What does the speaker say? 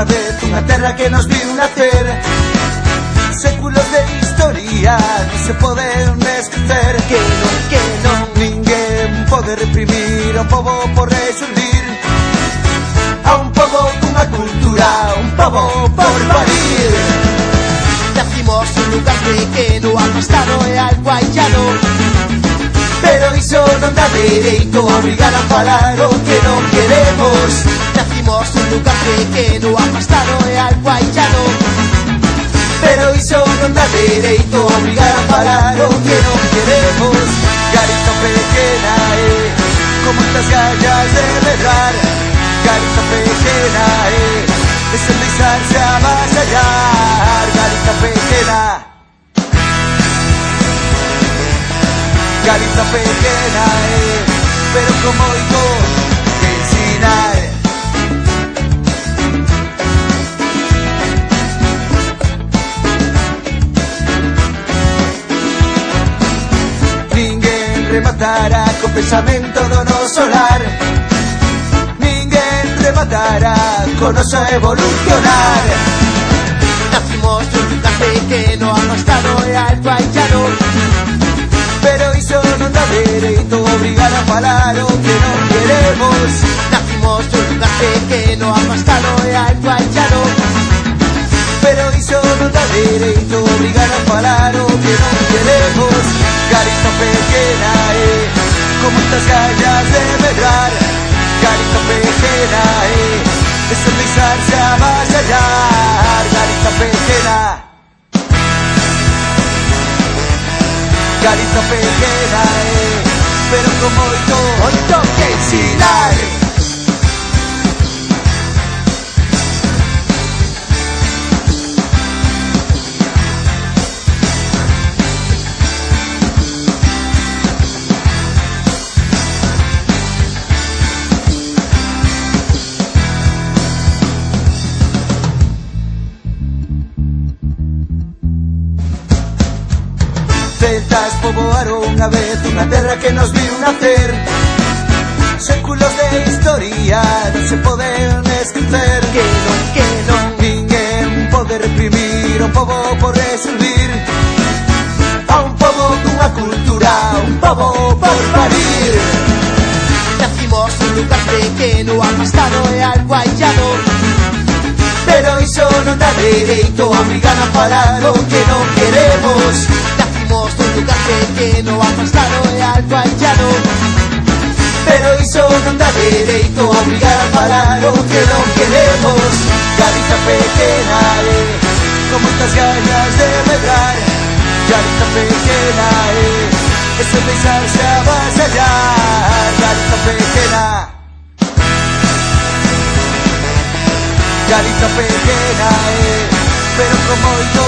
unha vez unha terra que nos viu nacer. Séculos de historia non se poden esquecer. Que non, ninguén pode reprimir a un pobo por resurdir, a un pobo cunha cultura, a un pobo por parir. Nacimos un lugar pequeno, afastado e algo allano, pero iso non dá dereito a obrigar a falar o que non queremos. Nacimos un lugar pequeno, afastado e algo allano, pero iso non dá dereito a obrigar a falar o que non queremos. Galiza pequena, con moitas gallas de medrar. Galiza pequena, e sen deixarse avasallar. Galiza pequena, Galiza pequena, pero con moito que ensinar. Ninguén rematará co pensamento do noso lar. Ninguén rematará co noso evolucionar. nacimos un lugar pequeno, afastado e algo allano, pero iso non dá dereito a obrigar a falar o que non queremos. nacimos un lugar pequeno, afastado e algo allano, pero iso non dá dereito a obrigar a falar o que non queremos. Galiza pequena, con moitas gallas de medrar. Galiza pequena, e sen deixarse avasallar. Galiza pequena, Galiza pequena, pero con moito que ensinar. Celtas poboaron unha vez unha terra que nos viu nacer. Séculos de historia non se poden esquecer. que non, Ninguén pode reprimir a un pobo por resurdir, a un pobo cunha cultura, a un pobo por parir. nacimos un lugar pequeno, afastado e algo allano, Pero iso non dá dereito a obrigar a falar o que non queremos. nacimos un lugar pequeno, afastado e algo allano, Pero iso non dá dereito a obrigar a falar o que non queremos. Galiza pequena, con moitas gallas de medrar. Galiza pequena, e sen deixarse avasallar. Galiza pequena, Galiza pequena, pero con moito